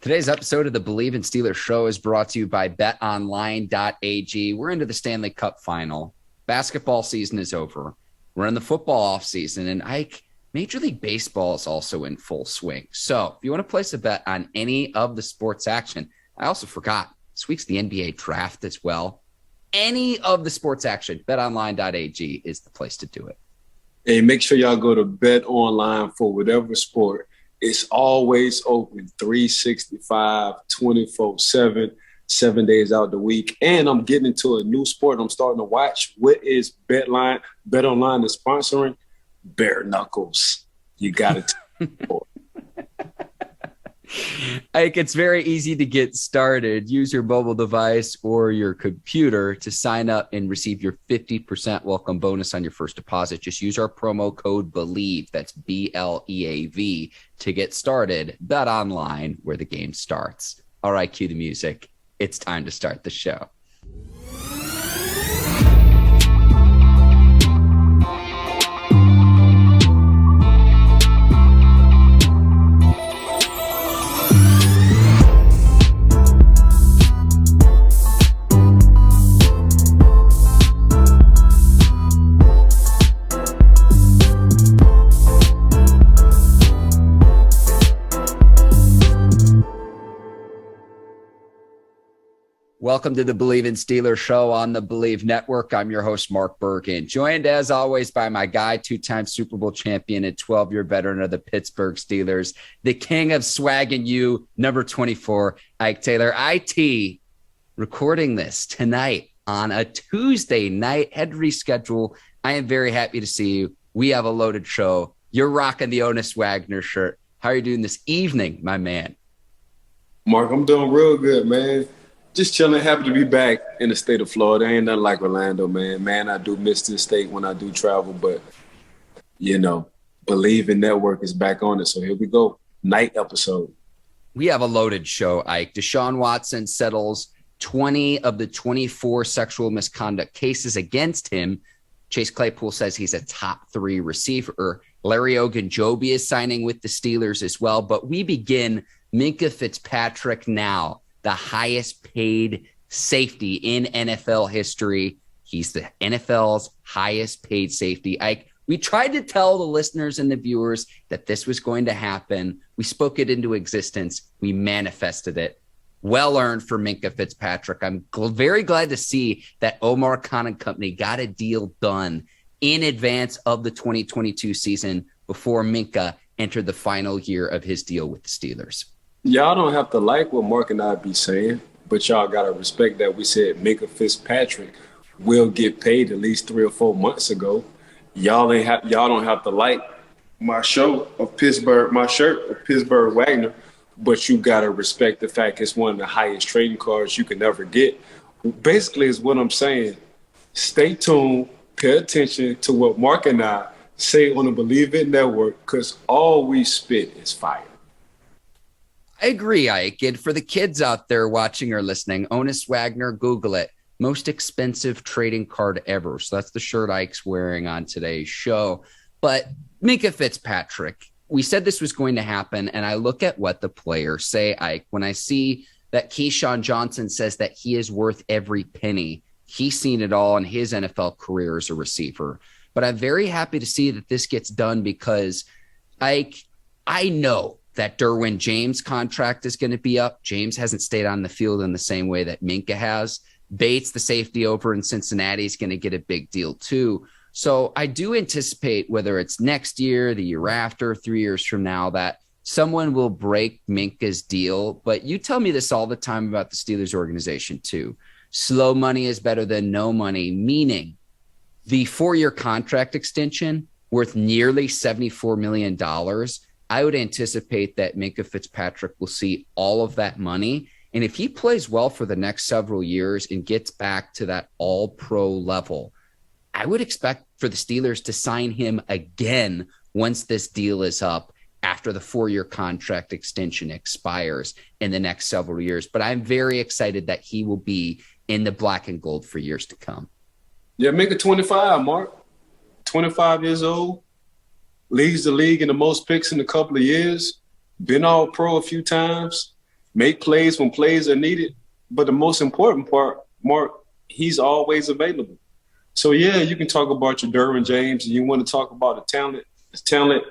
Today's episode of the Bleav in Steelers show is brought to you by betonline.ag. We're into the Stanley Cup final. Basketball season is over. We're in the football offseason, and Ike, Major League Baseball is also in full swing. So if you want to place a bet on any of the sports action, I also forgot, this week's the NBA draft as well. Any of the sports action, betonline.ag is the place to do it. Hey, make sure y'all go to BetOnline for whatever sport. It's always open 365, 24/7, 7 days out the week. And I'm getting into a new sport I'm starting to watch. What is BetOnline? BetOnline is sponsoring Bare Knuckles. You got it. Ike, it's very easy to get started. Use your mobile device or your computer to sign up and receive your 50% welcome bonus on your first deposit. Just use our promo code Bleav, that's BLEAV, to get started. Bet online where the game starts. All right, cue the music. It's time to start the show. Welcome to the Bleav in Steelers show on the Bleav Network. I'm your host, Mark Bergin, joined as always by my guy, two-time Super Bowl champion and 12-year veteran of the Pittsburgh Steelers, the king of swag and you, number 24, Ike Taylor. IT, recording this tonight on a Tuesday night, had to reschedule. I am very happy to see you. We have a loaded show. You're rocking the Honus Wagner shirt. How are you doing this evening, my man? Mark, I'm doing real good, man. Just chilling, happy to be back in the state of Florida. Ain't nothing like Orlando, man. Man, I do miss this state when I do travel, but, you know, Bleav in Network is back on it. So here we go. Night episode. We have a loaded show, Ike. Deshaun Watson settles 20 of the 24 sexual misconduct cases against him. Chase Claypool says he's a top 3 receiver. Larry Ogunjobi is signing with the Steelers as well. But we begin Minkah Fitzpatrick now, the highest paid safety in NFL history. He's the NFL's highest paid safety. We tried to tell the listeners and the viewers that this was going to happen. We spoke it into existence. We manifested it. Well earned for Minkah Fitzpatrick. I'm very glad to see that Omar Khan and company got a deal done in advance of the 2022 season before Minkah entered the final year of his deal with the Steelers. Y'all don't have to like what Mark and I be saying, but y'all got to respect that we said Minkah Fitzpatrick will get paid at least 3 or 4 months ago. Y'all don't have to like my shirt of Pittsburgh Wagner, but you got to respect the fact it's one of the highest trading cards you can ever get. Basically is what I'm saying. Stay tuned, pay attention to what Mark and I say on the Bleav in Network, because all we spit is fire. I agree, Ike. And for the kids out there watching or listening, Honus Wagner, Google it. Most expensive trading card ever. So that's the shirt Ike's wearing on today's show. But Minkah Fitzpatrick, we said this was going to happen, and I look at what the players say, Ike. When I see that Deshaun Johnson says that he is worth every penny, he's seen it all in his NFL career as a receiver. But I'm very happy to see that this gets done because, Ike, I know that Derwin James' contract is going to be up. James hasn't stayed on the field in the same way that Minkah has. Bates, the safety over in Cincinnati, is going to get a big deal too. So I do anticipate, whether it's next year, the year after, 3 years from now, that someone will break Minkah's deal. But you tell me this all the time about the Steelers organization too. Slow money is better than no money, meaning the 4-year contract extension worth nearly $74 million. I would anticipate that Minkah Fitzpatrick will see all of that money. And if he plays well for the next several years and gets back to that all-pro level, I would expect for the Steelers to sign him again once this deal is up after the 4-year contract extension expires in the next several years. But I'm very excited that he will be in the black and gold for years to come. Yeah, Minkah 25, Mark. 25 years old. Leads the league in the most picks in a couple of years. Been all pro a few times. make plays when plays are needed. But the most important part, Mark, he's always available. So, yeah, you can talk about your Derwin James and you want to talk about the talent. The talent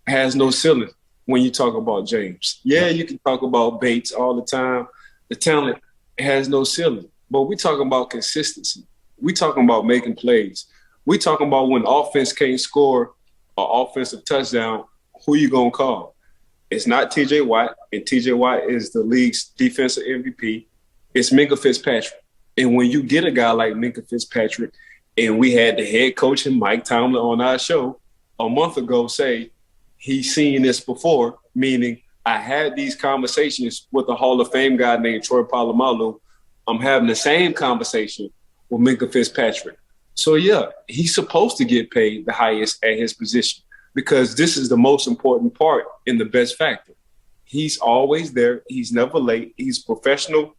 has no ceiling when you talk about James. Yeah, you can talk about Bates all the time. The talent has no ceiling. But we're talking about consistency. We're talking about making plays. We're talking about when offense can't score an offensive touchdown, who you going to call? It's not T.J. Watt, and T.J. Watt is the league's defensive MVP. It's Minkah Fitzpatrick. And when you get a guy like Minkah Fitzpatrick, and we had the head coach and Mike Tomlin on our show a month ago say he's seen this before, meaning I had these conversations with a Hall of Fame guy named Troy Polamalu. I'm having the same conversation with Minkah Fitzpatrick. So, yeah, he's supposed to get paid the highest at his position because this is the most important part in the best factor. He's always there. He's never late. He's professional.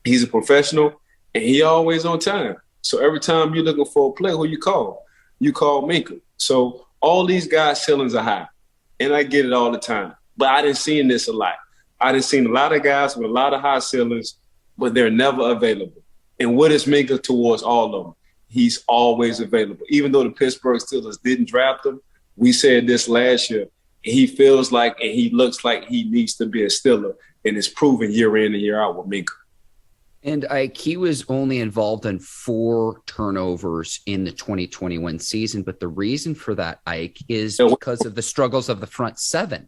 He's a professional, and he always on time. So every time you're looking for a play, who you call? You call Minkah. So all these guys' ceilings are high, and I get it all the time. But I didn't see this a lot. I didn't see a lot of guys with a lot of high ceilings, but they're never available. And what is Minkah towards all of them? He's always available. Even though the Pittsburgh Steelers didn't draft him, we said this last year, he feels like and he looks like he needs to be a Steeler, and it's proven year in and year out with Minkah. And he was only involved in 4 turnovers in the 2021 season. But the reason for that, Ike, is because of the struggles of the front 7.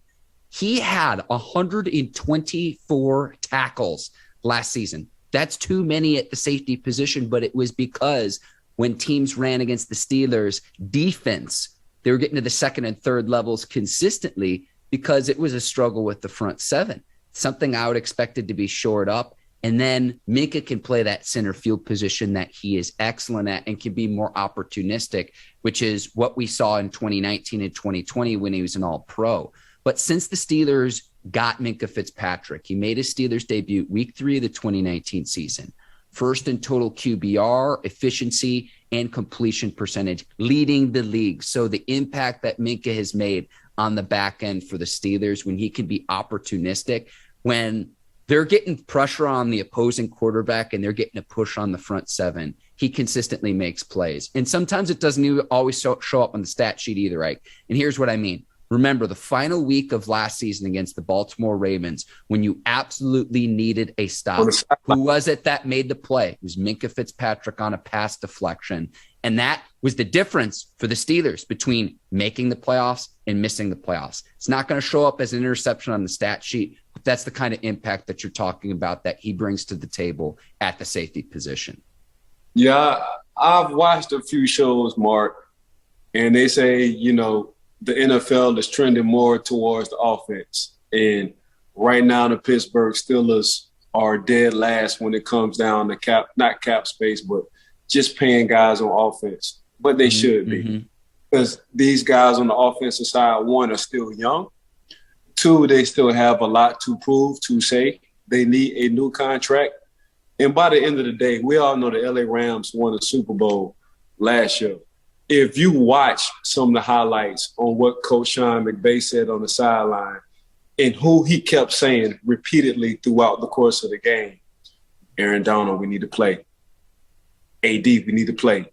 He had 124 tackles last season. That's too many at the safety position, but it was because when teams ran against the Steelers defense, they were getting to the second and third levels consistently because it was a struggle with the front 7. Something I would expected to be shored up. And then Minkah can play that center field position that he is excellent at and can be more opportunistic, which is what we saw in 2019 and 2020 when he was an all-pro. But since the Steelers got Minkah Fitzpatrick, he made his Steelers debut week 3 of the 2019 season. First in total QBR, efficiency, and completion percentage, leading the league. So the impact that Minkah has made on the back end for the Steelers when he can be opportunistic, when they're getting pressure on the opposing quarterback and they're getting a push on the front 7, he consistently makes plays. And sometimes it doesn't even always show up on the stat sheet either, right? And here's what I mean. Remember the final week of last season against the Baltimore Ravens when you absolutely needed a stop. Who was it that made the play? It was Minkah Fitzpatrick on a pass deflection. And that was the difference for the Steelers between making the playoffs and missing the playoffs. It's not going to show up as an interception on the stat sheet, but that's the kind of impact that you're talking about that he brings to the table at the safety position. Yeah, I've watched a few shows, Mark, and they say, the NFL is trending more towards the offense. And right now the Pittsburgh Steelers are dead last when it comes down to not cap space, but just paying guys on offense. But they should be. Because these guys on the offensive side, 1, are still young. 2, they still have a lot to prove, to say. They need a new contract. And by the end of the day, we all know the LA Rams won a Super Bowl last year. If you watch some of the highlights on what Coach Sean McVay said on the sideline and who he kept saying repeatedly throughout the course of the game, Aaron Donald, we need to play. AD, we need to play.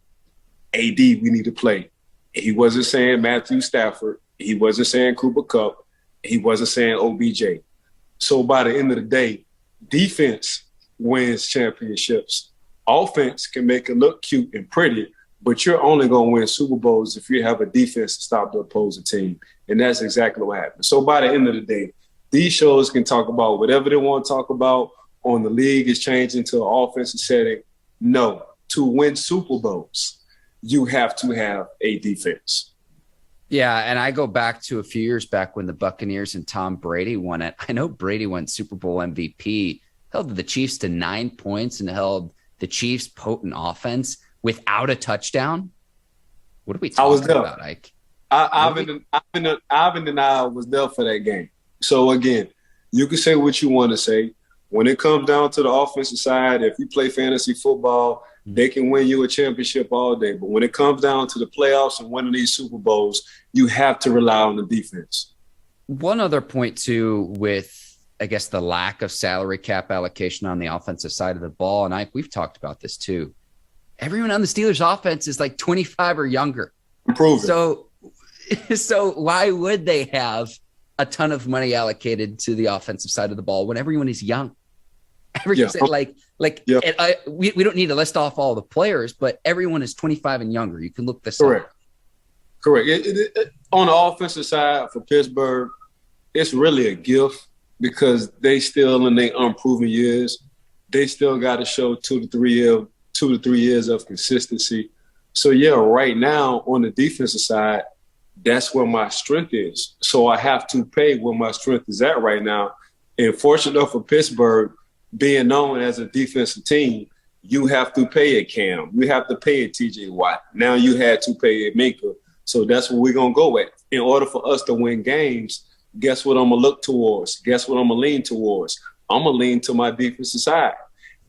AD, we need to play. He wasn't saying Matthew Stafford. He wasn't saying Cooper Kupp. He wasn't saying OBJ. So by the end of the day, defense wins championships. Offense can make it look cute and pretty, but you're only going to win Super Bowls if you have a defense to stop the opposing team. And that's exactly what happened. So by the end of the day, these shows can talk about whatever they want to talk about on the league is changing to an offensive setting. No, to win Super Bowls, you have to have a defense. Yeah, and I go back to a few years back when the Buccaneers and Tom Brady won it. I know Brady won Super Bowl MVP, held the Chiefs to 9 points and held the Chiefs' potent offense without a touchdown. What are we talking about, Ike? Ivan and I was there for that game. So, again, you can say what you want to say. When it comes down to the offensive side, if you play fantasy football, they can win you a championship all day. But when it comes down to the playoffs and winning these Super Bowls, you have to rely on the defense. One other point, too, with I guess, the lack of salary cap allocation on the offensive side of the ball. And we've talked about this too. Everyone on the Steelers offense is like 25 or younger. Improving. So why would they have a ton of money allocated to the offensive side of the ball when everyone is young? We don't need to list off all the players, but everyone is 25 and younger. You can look this up. Correct. On the offensive side for Pittsburgh, it's really a gift because they still in their unproven years. They still got to show 2 to 3 years of consistency. So yeah, right now on the defensive side, that's where my strength is. So I have to pay where my strength is at right now. And fortunate enough for Pittsburgh, being known as a defensive team, you have to pay a Cam. You have to pay a TJ Watt. Now you had to pay a Minkah. So that's what we're going to go at. In order for us to win games, guess what I'm going to look towards? Guess what I'm going to lean towards? I'm going to lean to my defensive side.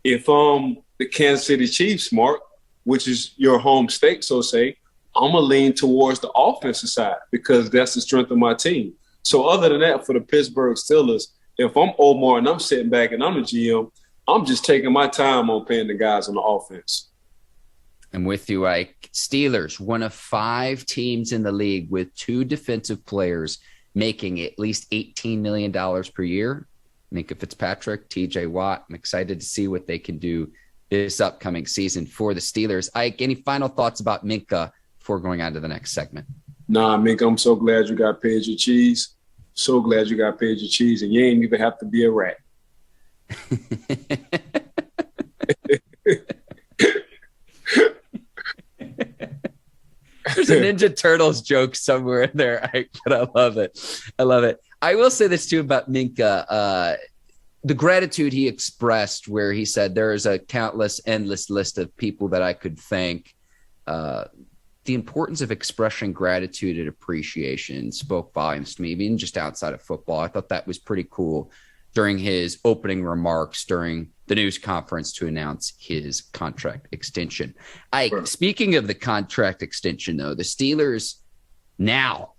If I'm the Kansas City Chiefs, Mark, which is your home state, so say, I'm going to lean towards the offensive side because that's the strength of my team. So other than that, for the Pittsburgh Steelers, if I'm Omar and I'm sitting back and I'm the GM, I'm just taking my time on paying the guys on the offense. I'm with you, Ike. Steelers, one of 5 teams in the league with 2 defensive players making at least $18 million per year. Minkah Fitzpatrick, TJ Watt. I'm excited to see what they can do this upcoming season for the Steelers. Ike, any final thoughts about Minkah before going on to the next segment? Nah, Minkah, I'm so glad you got paid your cheese. So glad you got paid your cheese, and you ain't even have to be a rat. There's a Ninja Turtles joke somewhere in there, but I love it. I will say this too about Minkah. The gratitude he expressed where he said there is a endless list of people that I could thank. The importance of expressing gratitude and appreciation spoke volumes to me, even just outside of football. I thought that was pretty cool during his opening remarks during the news conference to announce his contract extension. Speaking of the contract extension, though, the Steelers now,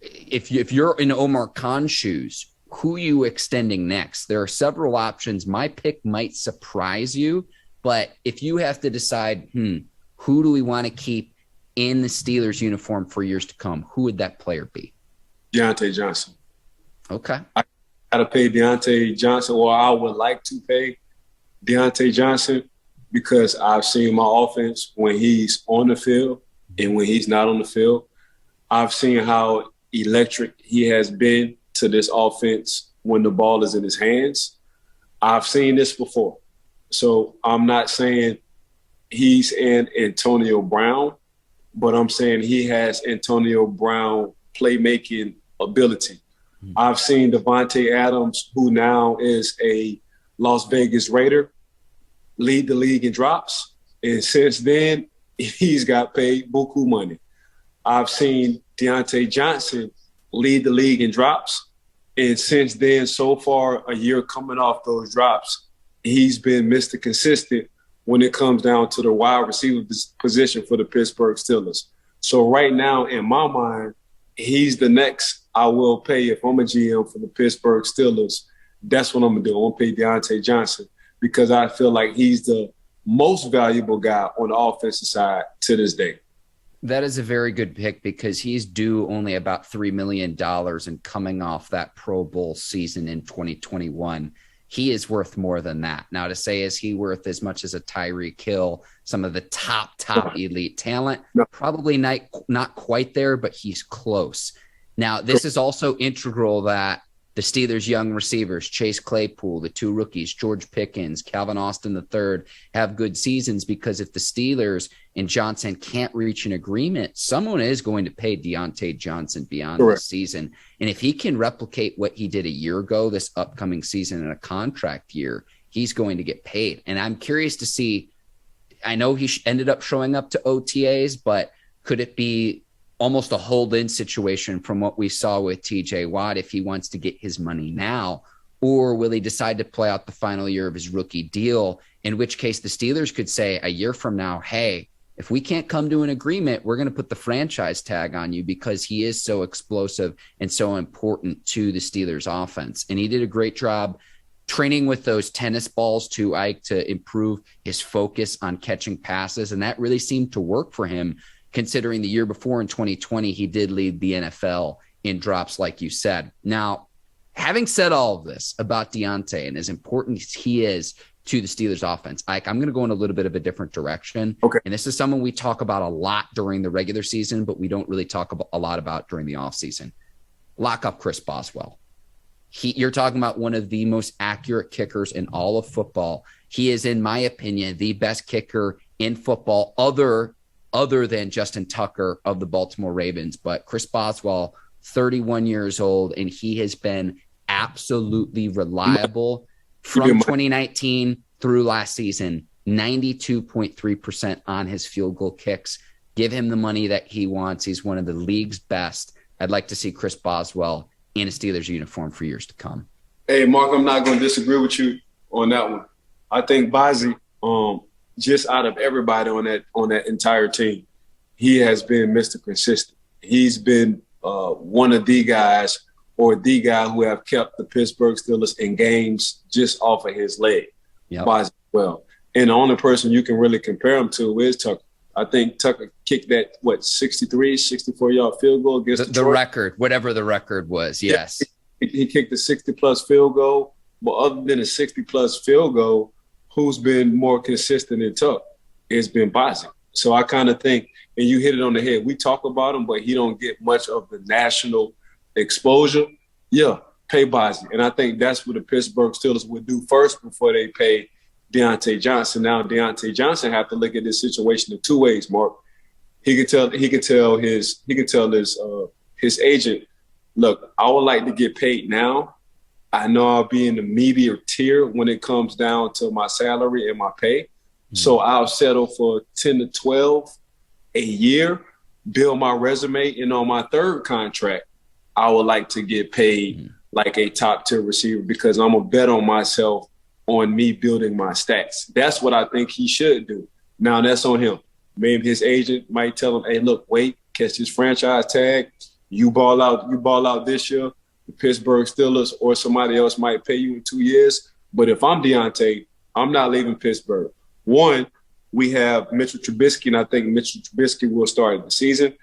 if you're in Omar Khan's shoes, who are you extending next? There are several options. My pick might surprise you, but if you have to decide, who do we want to keep in the Steelers uniform for years to come, who would that player be? Diontae Johnson. Okay. I got to pay Diontae Johnson, or I would like to pay Diontae Johnson because I've seen my offense when he's on the field and when he's not on the field. I've seen how electric he has been to this offense when the ball is in his hands. I've seen this before. So I'm not saying he's an Antonio Brown, but I'm saying he has Antonio Brown playmaking ability. Mm-hmm. I've seen Davante Adams, who now is a Las Vegas Raider, lead the league in drops. And since then, he's got paid buku money. I've seen Diontae Johnson lead the league in drops. And since then, so far, a year coming off those drops, he's been Mr. Consistent when it comes down to the wide receiver position for the Pittsburgh Steelers. So right now, in my mind, he's the next I will pay if I'm a GM for the Pittsburgh Steelers. That's what I'm going to do. I'm going to pay Diontae Johnson because I feel like he's the most valuable guy on the offensive side to this day. That is a very good pick because he's due only about $3 million and coming off that Pro Bowl season in 2021. He is worth more than that. Now, to say, is he worth as much as a Tyreek Hill, some of the top elite talent? No. Probably not quite there, but he's close. Now, this is also integral that the Steelers' young receivers, Chase Claypool, the 2 rookies, George Pickens, Calvin Austin III, have good seasons because if the Steelers and Johnson can't reach an agreement, someone is going to pay Diontae Johnson beyond this season. And if he can replicate what he did a year ago, this upcoming season in a contract year, he's going to get paid. And I'm curious to see, I know he ended up showing up to OTAs, but could it be almost a hold-in situation from what we saw with TJ Watt if he wants to get his money now? Or will he decide to play out the final year of his rookie deal, in which case the Steelers could say a year from now, hey, if we can't come to an agreement, we're going to put the franchise tag on you because he is so explosive and so important to the Steelers offense. And he did a great job training with those tennis balls too, Ike, to improve his focus on catching passes. And that really seemed to work for him, considering the year before in 2020, he did lead the NFL in drops, like you said. Now, having said all of this about Diontae and as important as he is to the Steelers offense, Ike, I'm going to go in a little bit of a different direction. Okay. And this is someone we talk about a lot during the regular season, but we don't really talk a lot about during the offseason. Lock up Chris Boswell. You're talking about one of the most accurate kickers in all of football. He is, in my opinion, the best kicker in football other than Justin Tucker of the Baltimore Ravens. But Chris Boswell, 31 years old, and he has been absolutely reliable from 2019 through last season, 92.3% on his field goal kicks. Give him the money that he wants. He's one of the league's best. I'd like to see Chris Boswell in a Steelers uniform for years to come. Hey, Mark, I'm not going to disagree with you on that one. I think Bozzy, just out of everybody on that entire team, he has been Mr. Consistent. He's been one of the guys, or the guy who have kept the Pittsburgh Steelers in games just off of his leg. Yep. Bozzy, well, and the only person you can really compare him to is Tucker. I think Tucker kicked that, 63, 64-yard field goal against the record, whatever the record was, yes. He kicked a 60-plus field goal. But other than a 60-plus field goal, who's been more consistent than Tuck? It's been Bozzy. So I kind of think, and you hit it on the head, we talk about him, but he don't get much of the national exposure. Yeah, pay Bozzy. And I think that's what the Pittsburgh Steelers would do first before they pay Diontae Johnson. Now Diontae Johnson have to look at this situation in two ways, Mark. He could tell his agent, look, I would like to get paid now. I know I'll be in the media tier when it comes down to my salary and my pay. Mm-hmm. So I'll settle for 10 to 12 a year, build my resume, and on my third contract, I would like to get paid like a top tier receiver because I'm a bet on myself on me building my stats. That's what I think he should do. Now that's on him. Maybe his agent might tell him, hey, look, wait, catch this franchise tag. You ball out this year. The Pittsburgh Steelers or somebody else might pay you in 2 years. But if I'm Diontae, I'm not leaving Pittsburgh. One, we have Mitchell Trubisky, and I think Mitchell Trubisky will start the season.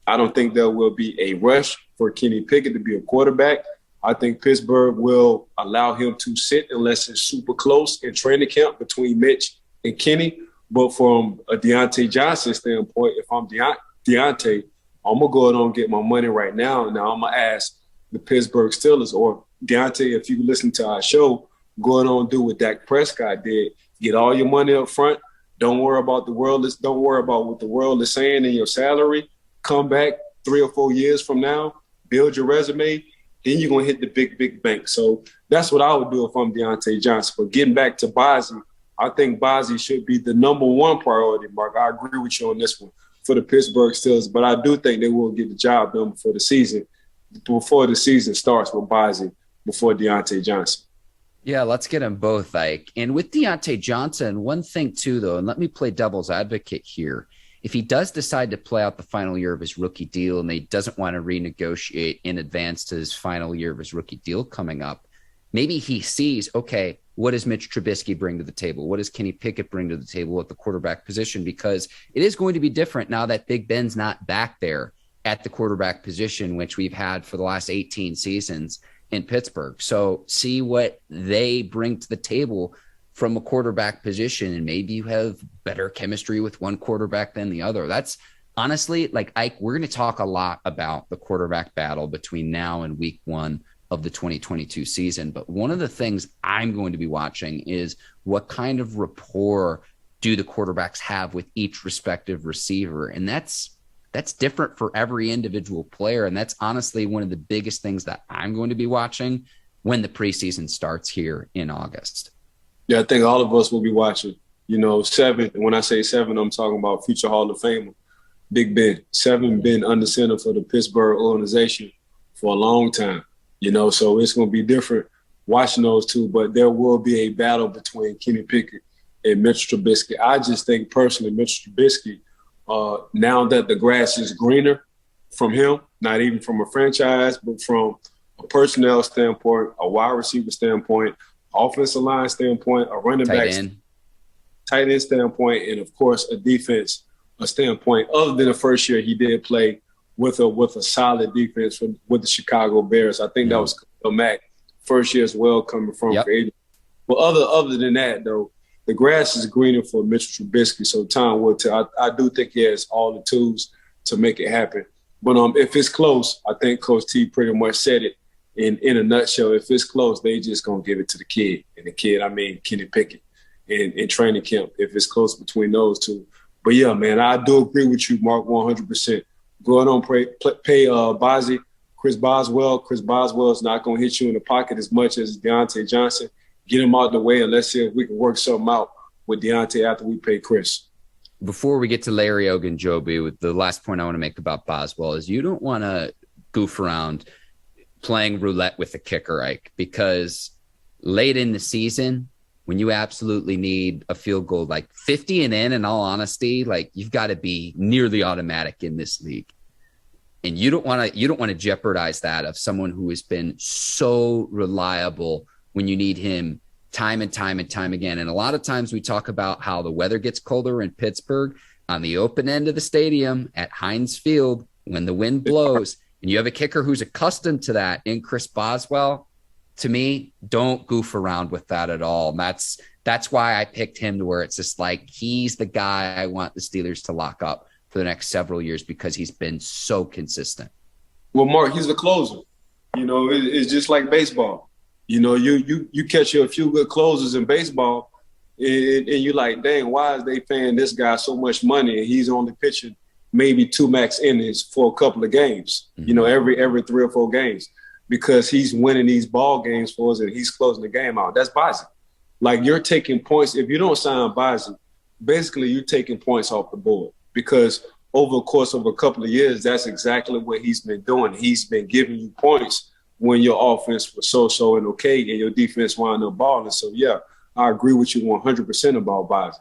I don't think there will be a rush for Kenny Pickett to be a quarterback. I think Pittsburgh will allow him to sit unless it's super close in training camp between Mitch and Kenny. But from a Diontae Johnson standpoint, if I'm Diontae, I'm going to go ahead and get my money right now. Now I'm going to ask the Pittsburgh Steelers, or Diontae, if you listen to our show, go ahead and do what Dak Prescott did. Get all your money up front. Don't worry about Don't worry about what the world is saying in your salary. Come back 3 or 4 years from now, build your resume, then you're going to hit the big bank. So that's what I would do if I'm Diontae Johnson. But getting back to Bozzy, I think Bozzy should be the number one priority, Mark. I agree with you on this one for the Pittsburgh Steelers, but I do think they will get the job done before the season starts with Bozzy before Diontae Johnson. Yeah, let's get them both, Ike. And with Diontae Johnson, one thing too, though, and let me play devil's advocate here. If he does decide to play out the final year of his rookie deal and he doesn't want to renegotiate in advance to his final year of his rookie deal coming up, maybe he sees, okay, what does Mitch Trubisky bring to the table? What does Kenny Pickett bring to the table at the quarterback position? Because it is going to be different now that Big Ben's not back there at the quarterback position, which we've had for the last 18 seasons in Pittsburgh. So see what they bring to the table from a quarterback position, and maybe you have better chemistry with one quarterback than the other. That's honestly, like, Ike, we're going to talk a lot about the quarterback battle between now and week 1 of the 2022 season. But one of the things I'm going to be watching is what kind of rapport do the quarterbacks have with each respective receiver. And that's different for every individual player. And that's honestly one of the biggest things that I'm going to be watching when the preseason starts here in August. Yeah, I think all of us will be watching. 7, when I say 7, I'm talking about future Hall of Famer, Big Ben. 7 been under center for the Pittsburgh organization for a long time. So it's going to be different watching those two, but there will be a battle between Kenny Pickett and Mitch Trubisky. I just think personally Mitch Trubisky Now that the grass is greener from him, not even from a franchise, but from a personnel standpoint, a wide receiver standpoint, offensive line standpoint, a running back, tight end standpoint, and of course a defense standpoint. Other than the first year, he did play with a solid defense with the Chicago Bears. I think that was Mac first year as well, coming from free agent. But other than that, though, the grass is greener for Mitchell Trubisky. So time will tell. I do think he has all the tools to make it happen. But if it's close, I think Coach T pretty much said it in a nutshell. If it's close, they just gonna give it to the kid. And the kid, I mean Kenny Pickett in training camp. If it's close between those two. But yeah, man, I do agree with you, Mark, 100%. Go ahead and pay Chris Boswell. Chris Boswell is not going to hit you in the pocket as much as Diontae Johnson. Get him out of the way, and let's see if we can work something out with Diontae after we pay Chris. Before we get to Larry Ogunjobi, with the last point I want to make about Boswell is you don't want to goof around playing roulette with the kicker, Ike, because late in the season, when you absolutely need a field goal like 50 and in all honesty, like you've got to be nearly automatic in this league. And you don't want to jeopardize that of someone who has been so reliable when you need him time and time and time again. And a lot of times we talk about how the weather gets colder in Pittsburgh on the open end of the stadium at Heinz Field when the wind blows, and you have a kicker who's accustomed to that in Chris Boswell. To me, don't goof around with that at all. And that's why I picked him, to where it's just like he's the guy I want the Steelers to lock up for the next several years because he's been so consistent. Well, Mark, he's the closer. You know, it's just like baseball. You know, you catch a few good closers in baseball, and you're like, dang, why is they paying this guy so much money and he's only pitching maybe 2 max innings for a couple of games? Mm-hmm. You know, every 3 or 4 games. Because he's winning these ball games for us and he's closing the game out. That's Bozzy. Like, you're taking points. If you don't sign Bozzy, basically you're taking points off the board, because over the course of a couple of years, that's exactly what he's been doing. He's been giving you points when your offense was so-so and okay and your defense wound up balling. So, yeah, I agree with you 100% about Bozzy.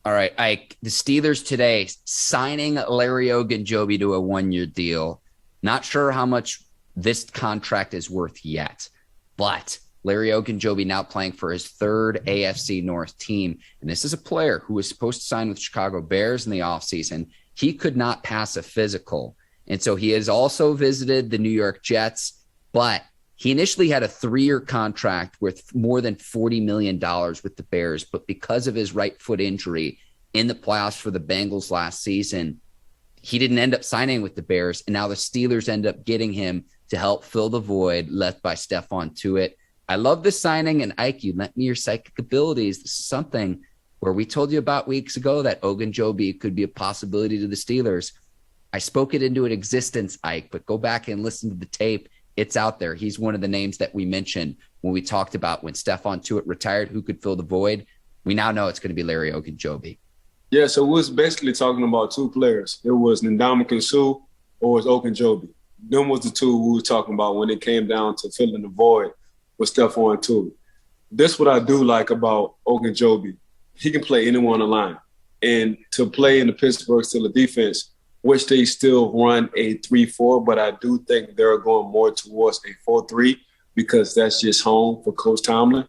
All right, Ike, the Steelers today signing Larry Ogunjobi to a 1-year deal. Not sure how much this contract is worth yet, but Larry Ogunjobi now playing for his 3rd AFC North team. And this is a player who was supposed to sign with the Chicago Bears in the offseason. He could not pass a physical. And so he has also visited the New York Jets, but he initially had a 3-year contract worth more than $40 million with the Bears. But because of his right foot injury in the playoffs for the Bengals last season, he didn't end up signing with the Bears. And now the Steelers end up getting him to help fill the void left by Stephon Tuitt. I love this signing, and Ike, you lent me your psychic abilities. This is something where we told you about weeks ago that Ogunjobi could be a possibility to the Steelers. I spoke it into an existence, Ike, but go back and listen to the tape. It's out there. He's one of the names that we mentioned when we talked about when Stephon Tuitt retired, who could fill the void. We now know it's going to be Larry Ogunjobi. Yeah, so we was basically talking about 2 players. It was Ndamukong Suh or it was Ogunjobi. Them was the 2 we were talking about when it came down to filling the void with Stephon Tuitt. This what I do like about Ogunjobi. He can play anyone on the line. And to play in the Pittsburgh Steelers defense, which they still run a 3-4, but I do think they're going more towards a 4-3 because that's just home for Coach Tomlin.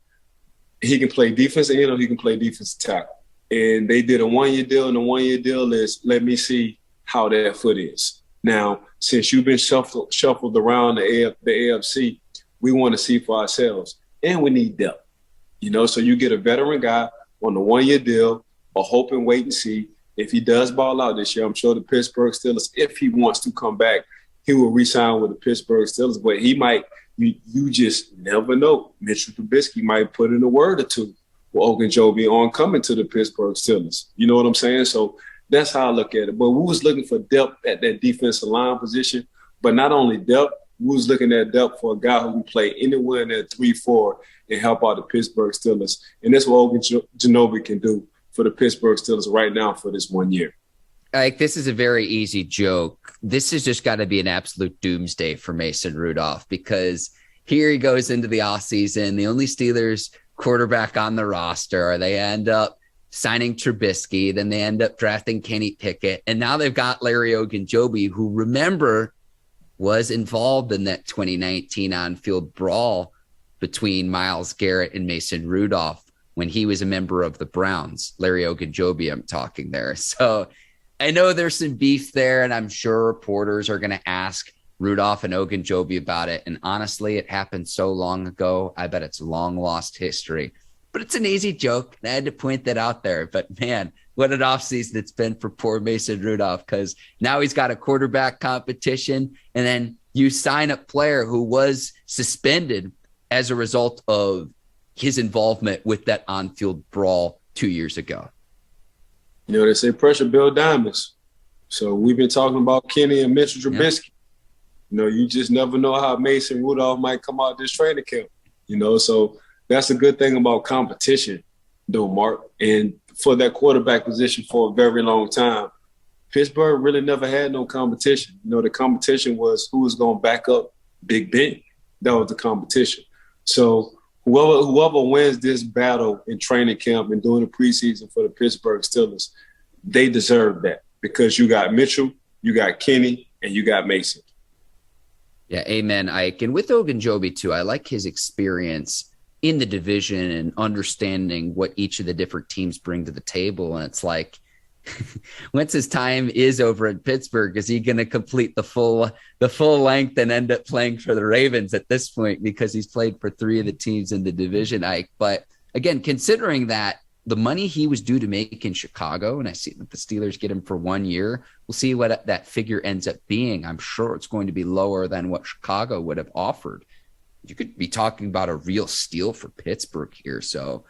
He can play defense and he can play defensive tackle. And they did a 1-year deal, and the 1-year deal is let me see how that foot is. Now, since you've been shuffled around the AFC, we want to see for ourselves. And we need depth. You know, so you get a veteran guy on the 1-year deal, a hope and wait and see. If he does ball out this year, I'm sure the Pittsburgh Steelers, if he wants to come back, he will re-sign with the Pittsburgh Steelers. But he might, you just never know. Mitchell Trubisky might put in a word or two with Ogunjobi on coming to the Pittsburgh Steelers. You know what I'm saying? So that's how I look at it. But we was looking for depth at that defensive line position. But not only depth, we was looking at depth for a guy who can play anywhere in that 3-4 and help out the Pittsburgh Steelers. And that's what Ogunjobi can do for the Pittsburgh Steelers right now for this 1 year. Like, this is a very easy joke. This has just got to be an absolute doomsday for Mason Rudolph, because here he goes into the offseason, the only Steelers quarterback on the roster. They end up signing Trubisky. Then they end up drafting Kenny Pickett. And now they've got Larry Ogunjobi, who, remember, was involved in that 2019 on-field brawl between Myles Garrett and Mason Rudolph when he was a member of the Browns. Larry Ogunjobi, I'm talking there. So I know there's some beef there, and I'm sure reporters are going to ask Rudolph and Ogunjobi about it. And honestly, it happened so long ago, I bet it's long lost history. But it's an easy joke. I had to point that out there. But man, what an offseason it's been for poor Mason Rudolph, because now he's got a quarterback competition, and then you sign a player who was suspended as a result of his involvement with that on-field brawl 2 years ago. You know, they say pressure build diamonds. So we've been talking about Kenny and Mitchell Trubisky. Yep. You know, you just never know how Mason Rudolph might come out this training camp. You know, so that's a good thing about competition, though, Mark. And for that quarterback position for a very long time, Pittsburgh really never had no competition. You know, the competition was who was going to back up Big Ben. That was the competition. So whoever wins this battle in training camp and during the preseason for the Pittsburgh Steelers, they deserve that, because you got Mitchell, you got Kenny, and you got Mason. Yeah, amen, Ike. And with Ogunjobi, too, I like his experience in the division and understanding what each of the different teams bring to the table. And it's like, once his time is over in Pittsburgh, is he going to complete the full length and end up playing for the Ravens at this point, because he's played for three of the teams in the division, Ike? But again, considering that the money he was due to make in Chicago, and I see that the Steelers get him for 1 year, we'll see what that figure ends up being. I'm sure it's going to be lower than what Chicago would have offered. You could be talking about a real steal for Pittsburgh here. So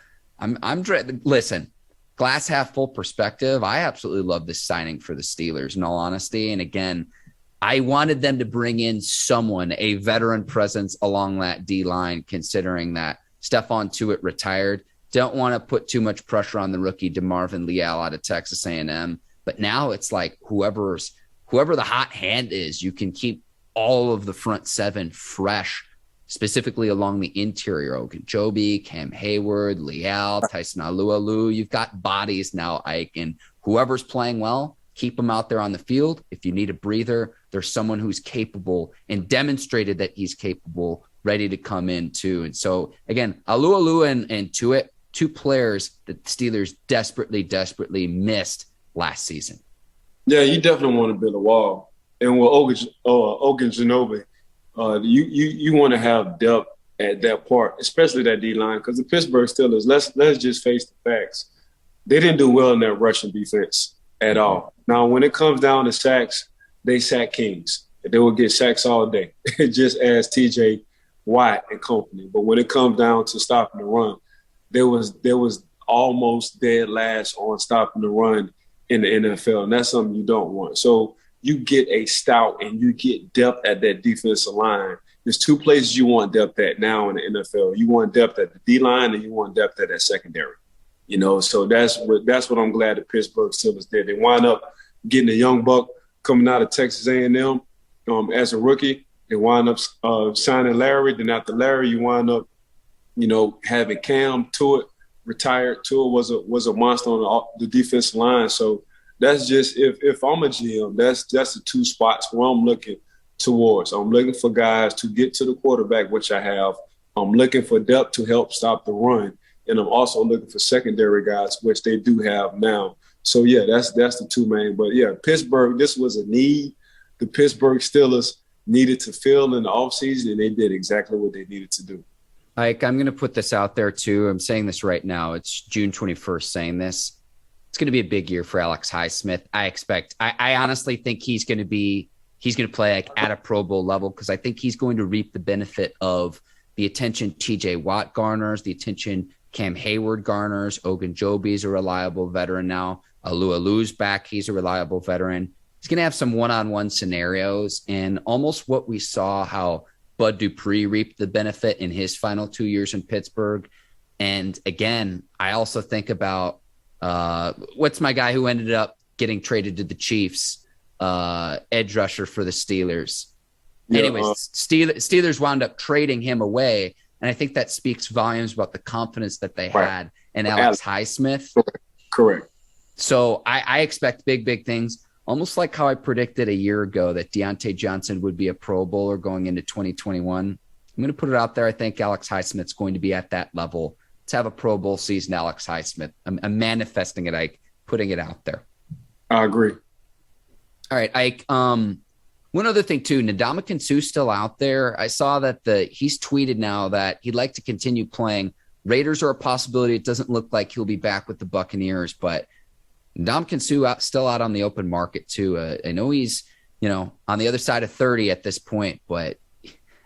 listen, glass half full perspective, I absolutely love this signing for the Steelers, in all honesty. And again, I wanted them to bring in someone, a veteran presence along that D-line, considering that Stephon Tuitt retired. Don't want to put too much pressure on the rookie DeMarvin Leal out of Texas A&M. But now it's like whoever the hot hand is, you can keep all of the front seven fresh, specifically along the interior. Ogunjobi, Cam Hayward, Leal, Tyson Alualu. You've got bodies now, Ike, and whoever's playing well, keep them out there on the field. If you need a breather, there's someone who's capable and demonstrated that he's capable, ready to come in too. And so, again, Alualu and Tuitt, two players that the Steelers desperately missed last season. Yeah, you definitely want to build a wall. And with Ogunjobi, you want to have depth at that part, especially that D-line, because the Pittsburgh Steelers, let's just face the facts. They didn't do well in that rushing defense at all. Now, when it comes down to sacks, they sack kings. They will get sacks all day, just as TJ Watt and company. But when it comes down to stopping the run, there was almost dead last on stopping the run in the NFL, and that's something you don't want. So you get a stout and you get depth at that defensive line. There's two places you want depth at now in the NFL. You want depth at the D-line and you want depth at that secondary. You know, so that's what I'm glad the Pittsburgh Steelers did. They wind up getting a young buck coming out of Texas A&M as a rookie. They wind up signing Larry. Then after Larry, you wind up, you know, having Cam Tuitt retired. Tuitt was a monster on the defensive line. So that's just, if I'm a GM, that's the two spots where I'm looking towards. I'm looking for guys to get to the quarterback, which I have. I'm looking for depth to help stop the run. And I'm also looking for secondary guys, which they do have now. So, yeah, that's the two main. But, yeah, Pittsburgh, this was a need the Pittsburgh Steelers needed to fill in the offseason, and they did exactly what they needed to do. Ike, I'm going to put this out there, too. I'm saying this right now. It's June 21st saying this. It's going to be a big year for Alex Highsmith. I honestly think he's going to play like at a Pro Bowl level, because I think he's going to reap the benefit of the attention TJ Watt garners, the attention Cam Hayward garners. Ogunjobi's a reliable veteran now. Alualu's back. He's a reliable veteran. He's going to have some one-on-one scenarios, and almost what we saw how Bud Dupree reaped the benefit in his final 2 years in Pittsburgh. And again, I also think about what's my guy who ended up getting traded to the Chiefs, edge rusher for the Steelers. Yeah, anyways, Steelers wound up trading him away. And I think that speaks volumes about the confidence that they had in Alex Highsmith. Correct. So I expect big things, almost like how I predicted a year ago that Diontae Johnson would be a Pro Bowler going into 2021. I'm going to put it out there. I think Alex Highsmith's going to be at that level. Let's have a Pro Bowl season, Alex Highsmith. I'm manifesting it, Ike, putting it out there. I agree. All right, Ike. One other thing, too, Ndamukong Suh's still out there. I saw that he's tweeted now that he'd like to continue playing. Raiders are a possibility. It doesn't look like he'll be back with the Buccaneers, but Ndamukong Suh still out on the open market, too. I know he's, on the other side of 30 at this point, but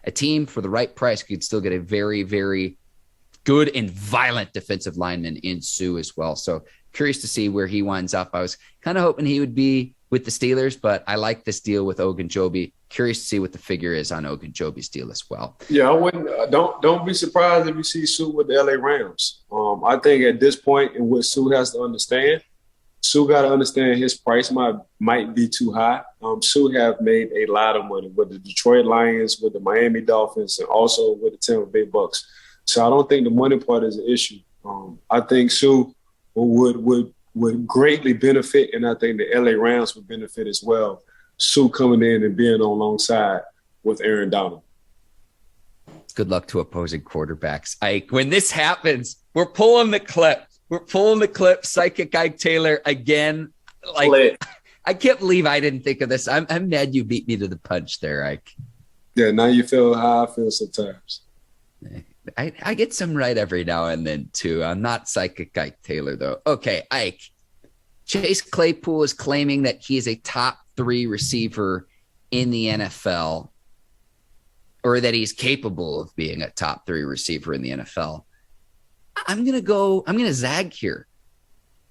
a team for the right price could still get a very, very good and violent defensive lineman in Suh as well. So curious to see where he winds up. I was kind of hoping he would be with the Steelers, but I like this deal with Ogunjobi. Curious to see what the figure is on Ogunjobi's deal as well. Yeah, I wouldn't. Don't be surprised if you see Suh with the LA Rams. I think at this point, and what Suh has to understand, Suh got to understand his price might be too high. Suh have made a lot of money with the Detroit Lions, with the Miami Dolphins, and also with the Tampa Bay Bucks. So I don't think the money part is an issue. I think Suh would greatly benefit, and I think the LA Rams would benefit as well. Suh coming in and being alongside with Aaron Donald. Good luck to opposing quarterbacks. Ike, when this happens, we're pulling the clip. Psychic Ike Taylor again. I can't believe I didn't think of this. I'm mad you beat me to the punch there, Ike. Yeah, now you feel how I feel sometimes. I get some right every now and then, too. I'm not Psychic Ike Taylor, though. Okay, Ike. Chase Claypool is claiming that he is a top 3 receiver in the NFL, or that he's capable of being a top 3 receiver in the NFL. I'm going to zag here.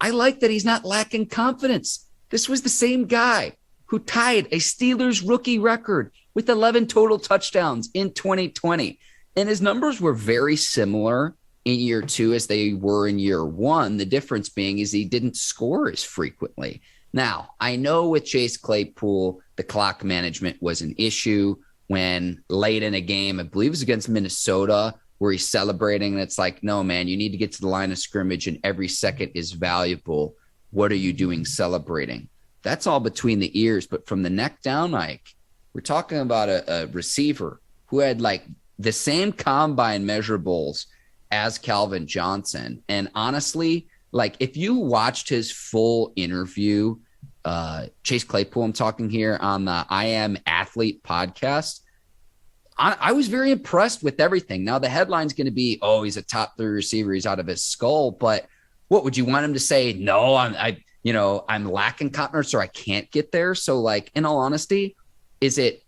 I like that he's not lacking confidence. This was the same guy who tied a Steelers rookie record with 11 total touchdowns in 2020. And his numbers were very similar in year 2 as they were in year 1. The difference being is he didn't score as frequently. Now, I know with Chase Claypool, the clock management was an issue when late in a game, I Bleav it was against Minnesota, where he's celebrating. And it's like, no, man, you need to get to the line of scrimmage and every second is valuable. What are you doing celebrating? That's all between the ears. But from the neck down, Ike, we're talking about a receiver who had the same combine measurables as Calvin Johnson. And honestly, if you watched his full interview, Chase Claypool, I'm talking here on the I Am Athlete podcast, I was very impressed with everything. Now the headline's going to be, oh, he's a top 3 receiver. He's out of his skull. But what would you want him to say? No, I'm lacking confidence, or I can't get there. So in all honesty, is it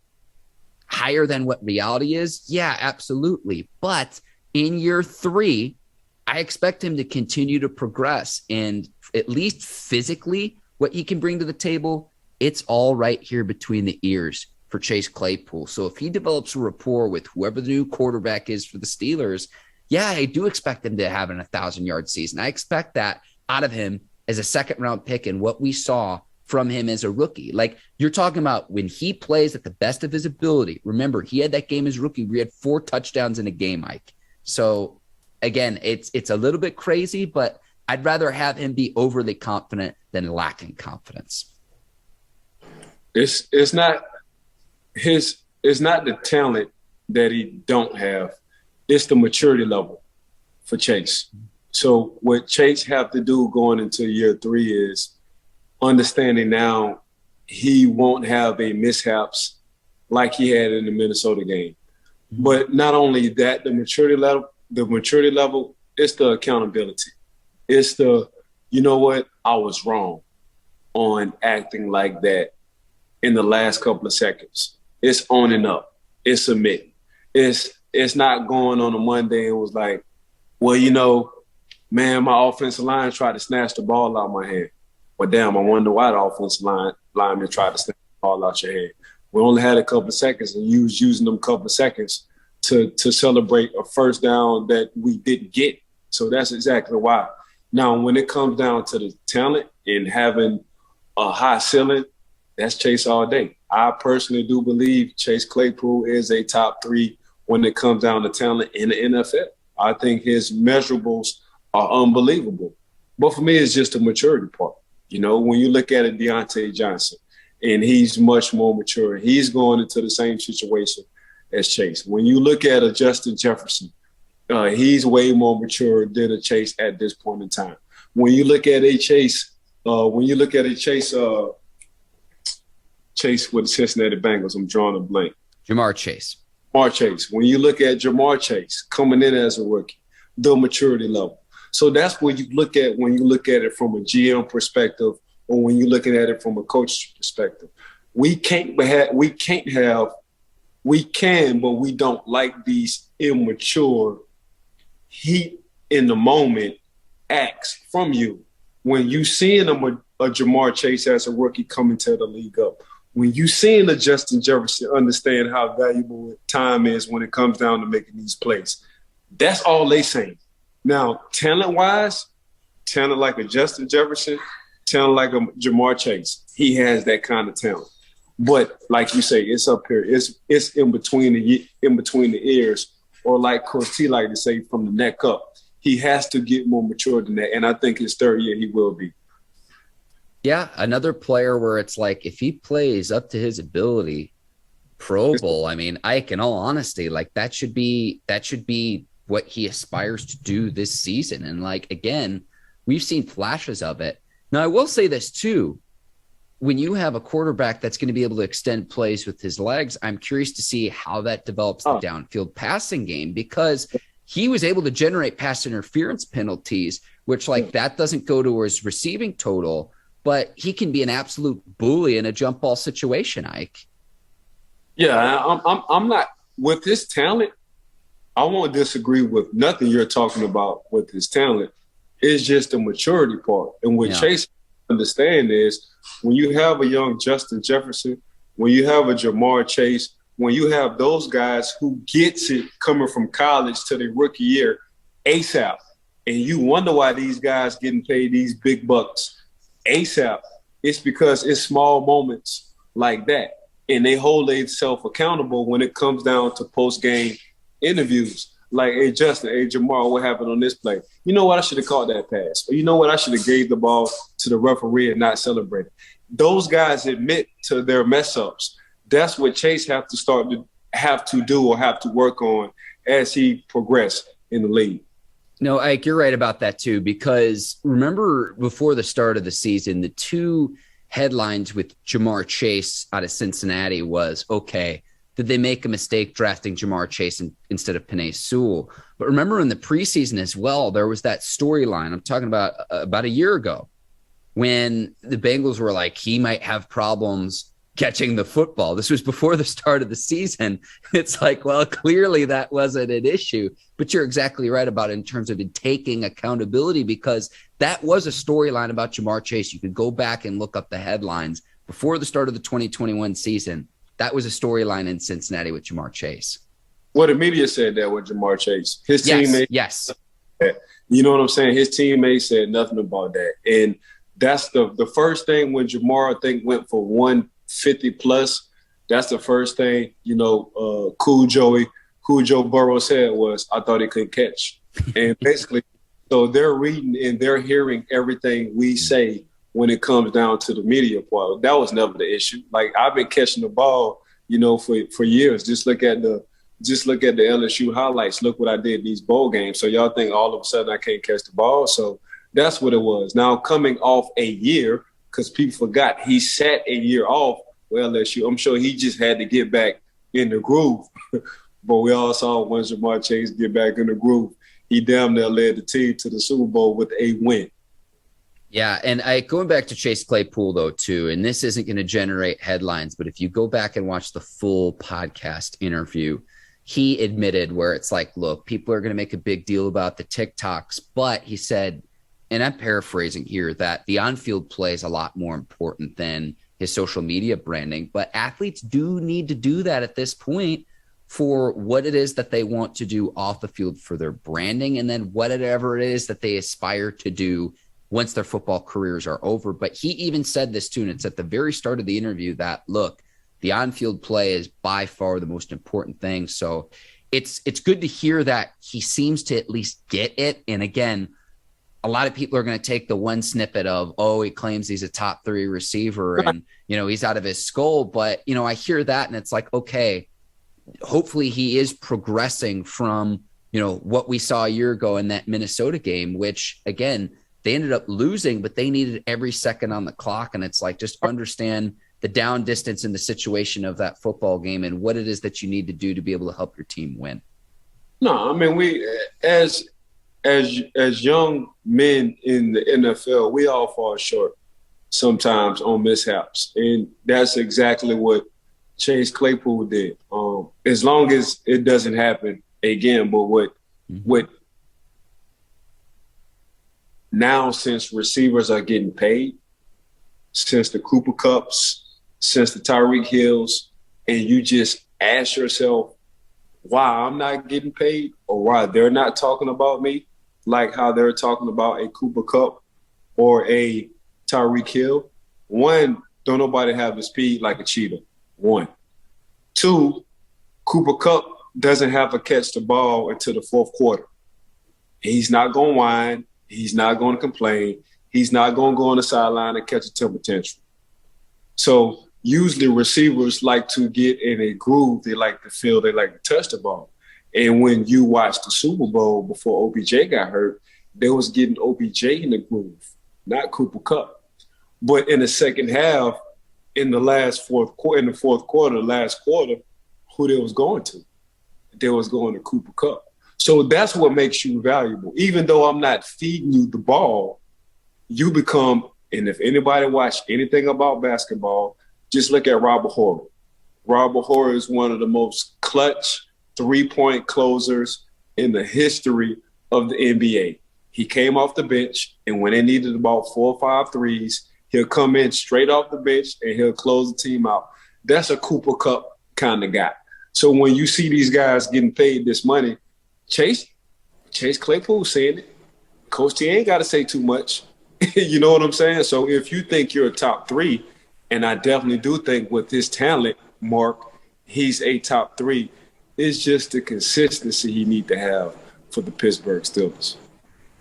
higher than what reality is? Yeah, absolutely. But in year 3, I expect him to continue to progress, and at least physically what he can bring to the table, it's all right here between the ears for Chase Claypool. So if he develops a rapport with whoever the new quarterback is for the Steelers, yeah, I do expect him to have an 1,000-yard season. I expect that out of him as a second-round pick, and what we saw from him as a rookie. You're talking about when he plays at the best of his ability. Remember, he had that game as rookie where he had 4 touchdowns in a game, Mike. So again, it's a little bit crazy, but I'd rather have him be overly confident than lacking confidence. It's not the talent that he don't have. It's the maturity level for Chase. So what Chase have to do going into year 3 is understanding now he won't have a mishaps like he had in the Minnesota game. But not only that, the maturity level, it's the accountability. It's the, you know what, I was wrong on acting like that in the last couple of seconds. It's owning up. It's admitting. It's not going on a Monday and was like, well, man, my offensive line tried to snatch the ball out of my hand. Well, damn, I wonder why the offensive lineman tried to snatch the ball out your hand. We only had a couple of seconds, and you was using them couple of seconds to celebrate a first down that we didn't get. So that's exactly why. Now, when it comes down to the talent and having a high ceiling, that's Chase all day. I personally do Bleav Chase Claypool is a top 3 when it comes down to talent in the NFL. I think his measurables are unbelievable. But for me, it's just a maturity part. You know, when you look at a Diontae Johnson, and he's much more mature, he's going into the same situation as Chase. When you look at a Justin Jefferson, he's way more mature than a Chase at this point in time. When you look at a Chase, Chase with the Cincinnati Bengals, I'm drawing a blank. Ja'Marr Chase. When you look at Ja'Marr Chase coming in as a rookie, the maturity level. So that's what you look at when you look at it from a GM perspective, or when you're looking at it from a coach perspective. We can, but we don't like these immature, heat in the moment acts from you. When you seeing a Ja'Marr Chase as a rookie coming to the league up, when you seeing a Justin Jefferson understand how valuable time is when it comes down to making these plays, that's all they saying. Now, talent-wise, talent like a Justin Jefferson, talent like a Ja'Marr Chase, he has that kind of talent. But like you say, it's up here. It's in between the ears, or like Coach T like to say, from the neck up. He has to get more mature than that, and I think his third year he will be. Yeah, another player where it's like if he plays up to his ability, Pro Bowl. I mean, Ike, in all honesty, like that should be what he aspires to do this season. And like again, we've seen flashes of it. Now, I will say this too. When you have a quarterback that's going to be able to extend plays with his legs, I'm curious to see how that develops the downfield passing game, because he was able to generate pass interference penalties, which like that doesn't go to his receiving total, but he can be an absolute bully in a jump ball situation, Ike. Yeah, I'm not with his talent. I won't disagree with nothing you're talking about with his talent. It's just the maturity part. And what Chase understand is when you have a young Justin Jefferson, when you have a Ja'Marr Chase, when you have those guys who gets it coming from college to their rookie year ASAP, and you wonder why these guys getting paid these big bucks ASAP, it's because it's small moments like that. And they hold themselves accountable when it comes down to post-game interviews. Like, hey, Justin, hey, Ja'Marr, what happened on this play? You know what? I should have caught that pass. Or you know what? I should have gave the ball to the referee and not celebrated. Those guys admit to their mess-ups. That's what Chase have to work on as he progresses in the league. No, Ike, you're right about that too, because remember before the start of the season, the two headlines with Ja'Marr Chase out of Cincinnati was, okay, did they make a mistake drafting Ja'Marr Chase instead of Penei Sewell? But remember in the preseason as well, there was that storyline I'm talking about a year ago when the Bengals were like, he might have problems catching the football. This was before the start of the season. It's like, well, clearly that wasn't an issue, but you're exactly right about it in terms of it taking accountability, because that was a storyline about Ja'Marr Chase. You could go back and look up the headlines before the start of the 2021 season. That was a storyline in Cincinnati with Ja'Marr Chase. Well, the media said that with Ja'Marr Chase. His teammate. Yes. You know what I'm saying? His teammate said nothing about that. And that's the first thing when Ja'Marr, I think, went for 150 plus. That's the first thing, Cool Joe Burrow said was, I thought he couldn't catch. And basically, so they're reading and they're hearing everything we say when it comes down to the media part. That was never the issue. Like, I've been catching the ball, for years. Just look at the LSU highlights. Look what I did these bowl games. So y'all think all of a sudden I can't catch the ball? So that's what it was. Now, coming off a year, because people forgot he sat a year off with LSU. I'm sure he just had to get back in the groove. But we all saw once Ja'Marr Chase get back in the groove, he damn near led the team to the Super Bowl with a win. Yeah, and going back to Chase Claypool, though, too, and this isn't going to generate headlines, but if you go back and watch the full podcast interview, he admitted where it's like, look, people are going to make a big deal about the TikToks, but he said, and I'm paraphrasing here, that the on-field play is a lot more important than his social media branding, but athletes do need to do that at this point for what it is that they want to do off the field for their branding, and then whatever it is that they aspire to do once their football careers are over. But he even said this too, and it's at the very start of the interview, that, look, the on-field play is by far the most important thing. So it's good to hear that he seems to at least get it. And again, a lot of people are going to take the one snippet of, oh, he claims he's a top 3 receiver and, he's out of his skull. But, I hear that and it's like, okay, hopefully he is progressing from, what we saw a year ago in that Minnesota game, which again, they ended up losing, but they needed every second on the clock. And it's like, just understand the down distance in the situation of that football game and what it is that you need to do to be able to help your team win. No, I mean, we, as young men in the NFL, we all fall short sometimes on mishaps. And that's exactly what Chase Claypool did. As long as it doesn't happen again, but what now, since receivers are getting paid, since the Cooper Kupps, since the Tyreek Hills, and you just ask yourself why I'm not getting paid or why they're not talking about me like how they're talking about a Cooper Kupp or a Tyreek Hill. One, don't nobody have the speed like a cheetah. 1. 2, Cooper Kupp doesn't have to catch the ball until the fourth quarter. He's not going to whine. He's not going to complain. He's not going to go on the sideline and catch a temper tantrum. So usually receivers like to get in a groove. They like to feel, they like to touch the ball. And when you watch the Super Bowl before OBJ got hurt, they was getting OBJ in the groove, not Cooper Kupp. But in the second half, in the fourth quarter, last quarter, who they was going to? They was going to Cooper Kupp. So that's what makes you valuable. Even though I'm not feeding you the ball, you become, and if anybody watched anything about basketball, just look at Robert Horry. Robert Horry is one of the most clutch three-point closers in the history of the NBA. He came off the bench, and when they needed about 4 or 5 threes, he'll come in straight off the bench, and he'll close the team out. That's a Cooper Kupp kind of guy. So when you see these guys getting paid this money, Chase Claypool saying it. Coach T ain't got to say too much. You know what I'm saying? So if you think you're a top 3, and I definitely do think with his talent, Mark, he's a top 3, it's just the consistency he need to have for the Pittsburgh Steelers.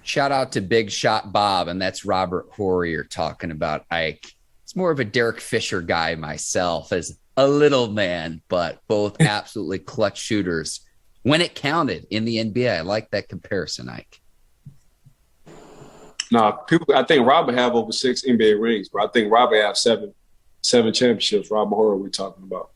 Shout out to Big Shot Bob, and that's Robert Horry you're talking about, Ike. It's more of a Derek Fisher guy myself as a little man, but both absolutely clutch shooters when it counted in the NBA. I like that comparison, Ike. No, I think Robert have over 6 NBA rings, but I think Robert have 7 championships. Robert Horry we're talking about.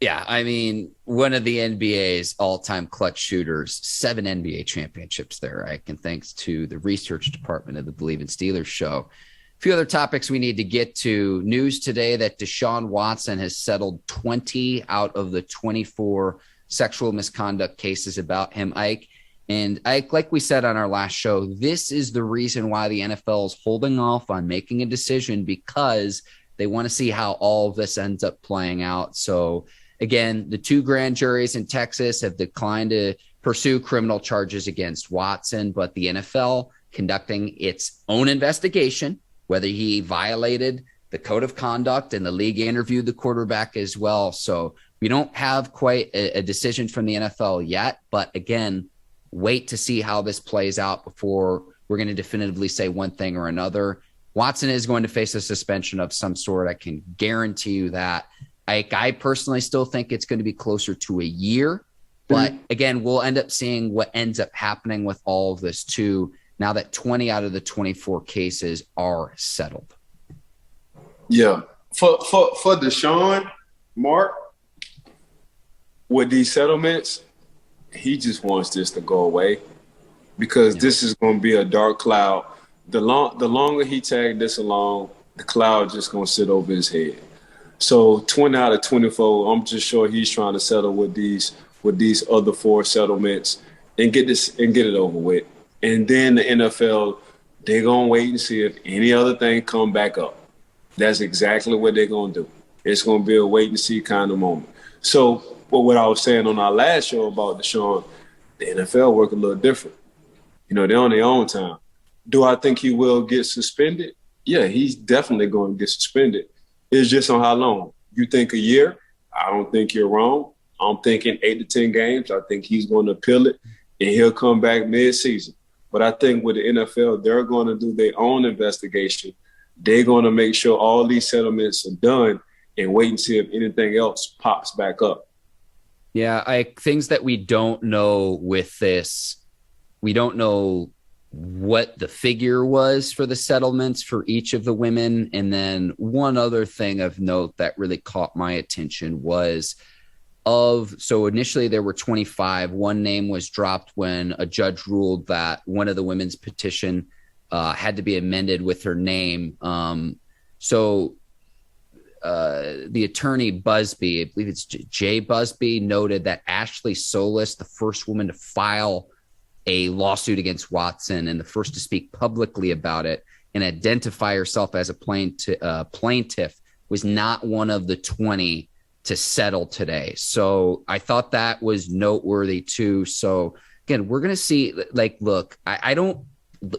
Yeah, I mean, one of the NBA's all-time clutch shooters, 7 NBA championships there, Ike, and thanks to the research department of the Bleav in Steelers show. A few other topics we need to get to. News today that Deshaun Watson has settled 20 out of the 24 sexual misconduct cases about him, Ike. And Ike, like we said on our last show, this is the reason why the NFL is holding off on making a decision, because they want to see how all of this ends up playing out. So again, the 2 grand juries in Texas have declined to pursue criminal charges against Watson, but the NFL conducting its own investigation, whether he violated the code of conduct, and the league interviewed the quarterback as well. So we don't have quite a decision from the NFL yet, but again, wait to see how this plays out before we're going to definitively say one thing or another. Watson is going to face a suspension of some sort. I can guarantee you that. I personally still think it's going to be closer to a year, but again, we'll end up seeing what ends up happening with all of this too, now that 20 out of the 24 cases are settled. Yeah. For Deshaun, Mark, with these settlements, he just wants this to go away, because this is going to be a dark cloud. The longer he tagged this along, the cloud just going to sit over his head. So 20 out of 24, I'm just sure he's trying to settle with these other 4 settlements and get it over with. And then the NFL, they're going to wait and see if any other thing come back up. That's exactly what they're going to do. It's going to be a wait and see kind of moment. So, but what I was saying on our last show about Deshaun, the NFL work a little different. They're on their own time. Do I think he will get suspended? Yeah, he's definitely going to get suspended. It's just on how long. You think a year? I don't think you're wrong. I'm thinking 8 to 10 games. I think he's going to appeal it, and he'll come back mid-season. But I think with the NFL, they're going to do their own investigation. They're going to make sure all these settlements are done and wait and see if anything else pops back up. Yeah, things that we don't know with this, we don't know what the figure was for the settlements for each of the women. And then one other thing of note that really caught my attention was so initially there were 25. One name was dropped when a judge ruled that one of the women's petition had to be amended with her name. The attorney Busby, I Bleav it's Jay Busby, noted that Ashley Solis, the first woman to file a lawsuit against Watson and the first to speak publicly about it and identify herself as a plaintiff, was not one of the 20 to settle today. So I thought that was noteworthy too. So again, we're going to see, look, I don't,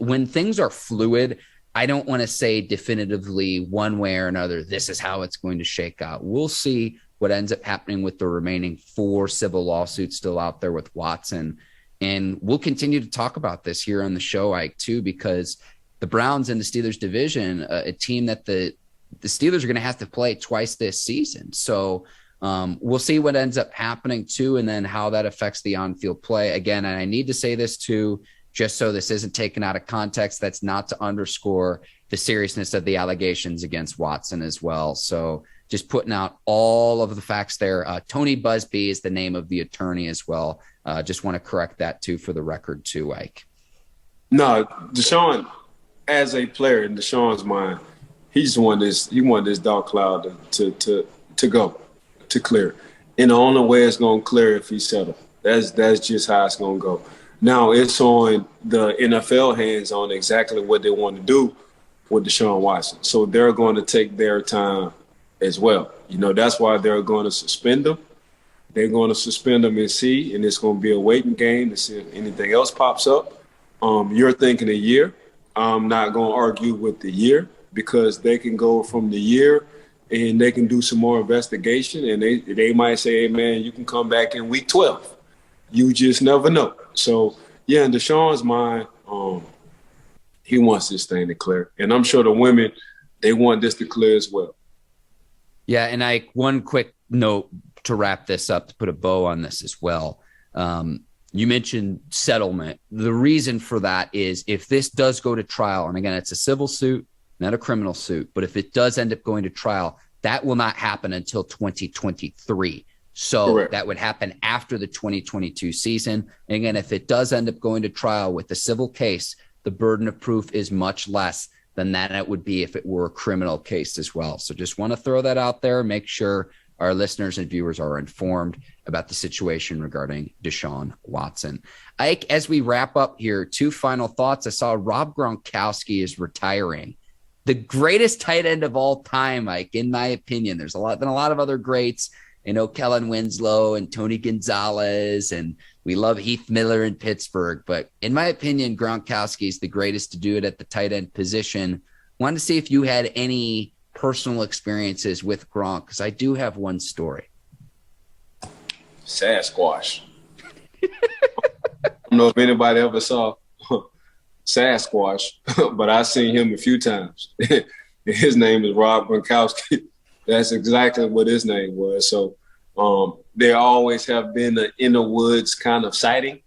when things are fluid, I don't want to say definitively one way or another, this is how it's going to shake out. We'll see what ends up happening with the remaining 4 civil lawsuits still out there with Watson. And we'll continue to talk about this here on the show, Ike, too, because the Browns and the Steelers division, a team that the Steelers are going to have to play twice this season. So we'll see what ends up happening too, and then how that affects the on-field play. Again, and I need to say this too, just so this isn't taken out of context, that's not to underscore the seriousness of the allegations against Watson as well. So just putting out all of the facts there. Tony Busby is the name of the attorney as well. Just want to correct that too for the record too, Ike. No, Deshaun, as a player, in Deshaun's mind, he wanted this dark cloud to clear. And the only way it's going to clear if he settle. That's just how it's going to go. Now it's on the NFL hands on exactly what they want to do with Deshaun Watson. So they're going to take their time as well. That's why they're going to suspend them. They're going to suspend them and see, and it's going to be a waiting game to see if anything else pops up. You're thinking a year. I'm not going to argue with the year because they can go from the year and they can do some more investigation, and they might say, hey, man, you can come back in week 12. You just never know. So, yeah, in Deshaun's mind, he wants this thing to clear. And I'm sure the women, they want this to clear as well. Yeah, and one quick note to wrap this up, to put a bow on this as well. You mentioned settlement. The reason for that is if this does go to trial, and again, it's a civil suit, not a criminal suit, but if it does end up going to trial, that will not happen until 2023. So Correct. That would happen after the 2022 season. And again, if it does end up going to trial with the civil case, the burden of proof is much less than that it would be if it were a criminal case as well. So just want to throw that out there, make sure our listeners and viewers are informed about the situation regarding Deshaun Watson. Ike, as we wrap up here, 2 final thoughts. I saw Rob Gronkowski is retiring. The greatest tight end of all time, Ike, in my opinion. There's been a lot of other greats. Kellen Winslow and Tony Gonzalez, and we love Heath Miller in Pittsburgh. But in my opinion, Gronkowski is the greatest to do it at the tight end position. Wanted to see if you had any personal experiences with Gronk, because I do have one story. Sasquatch. I don't know if anybody ever saw Sasquatch, but I've seen him a few times. His name is Rob Gronkowski. That's exactly what his name was. So there always have been an in the woods kind of sighting.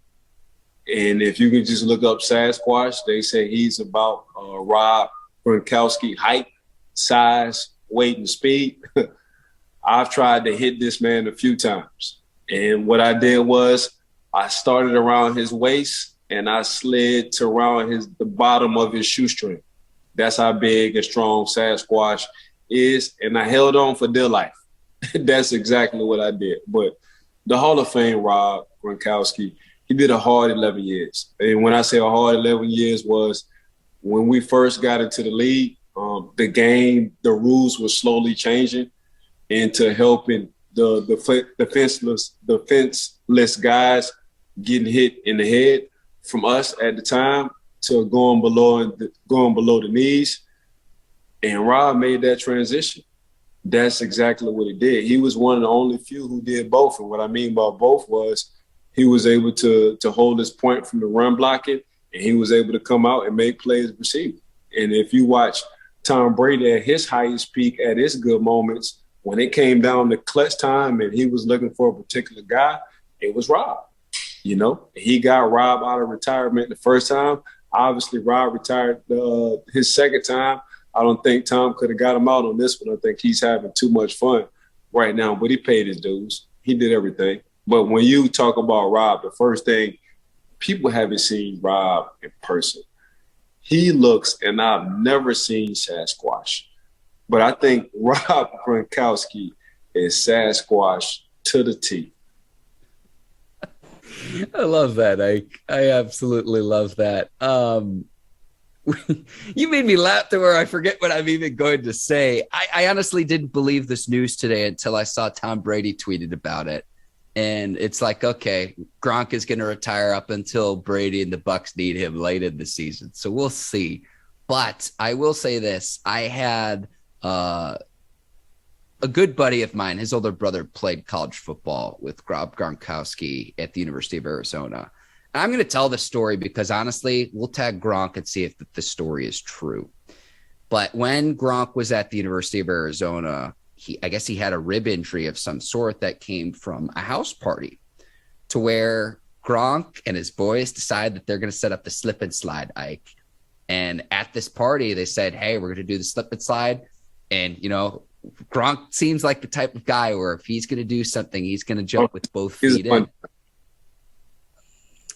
And if you can just look up Sasquatch, they say he's about Rob Gronkowski height, size, weight, and speed. I've tried to hit this man a few times. And what I did was I started around his waist and I slid to around the bottom of his shoestring. That's how big and strong Sasquatch is. And I held on for dear life. That's exactly what I did. But the Hall of Fame, Rob Gronkowski, he did a hard 11 years. And when I say a hard 11 years was when we first got into the league, the game, the rules were slowly changing into helping the defenseless guys getting hit in the head from us at the time to going below the knees. And Rob made that transition. That's exactly what he did. He was one of the only few who did both. And what I mean by both was he was able to hold his point from the run blocking, and he was able to come out and make plays receiving. And if you watch Tom Brady at his highest peak, at his good moments, when it came down to clutch time and he was looking for a particular guy, it was Rob. You know, he got Rob out of retirement the first time. Obviously, Rob retired his second time. I don't think Tom could have got him out on this one. I think he's having too much fun right now, but he paid his dues. He did everything. But when you talk about Rob, the first thing, people haven't seen Rob in person. He looks, and I've never seen Sasquatch, but I think Rob Gronkowski is Sasquatch to the T. I love that. I absolutely love that. You made me laugh to where I forget what I'm even going to say. I honestly didn't believe this news today until I saw Tom Brady tweeted about it. And it's like, okay, Gronk is going to retire up until Brady and the Bucs need him late in the season. So we'll see. But I will say this. I had a good buddy of mine. His older brother played college football with Rob Gronkowski at the University of Arizona. And I'm going to tell this story because, honestly, we'll tag Gronk and see if the story is true. But when Gronk was at the University of Arizona, I guess he had a rib injury of some sort that came from a house party to where Gronk and his boys decide that they're going to set up the slip and slide, Ike. And at this party, they said, hey, we're going to do the slip and slide. And, you know, Gronk seems like the type of guy where if he's going to do something, he's going to jump with both feet in.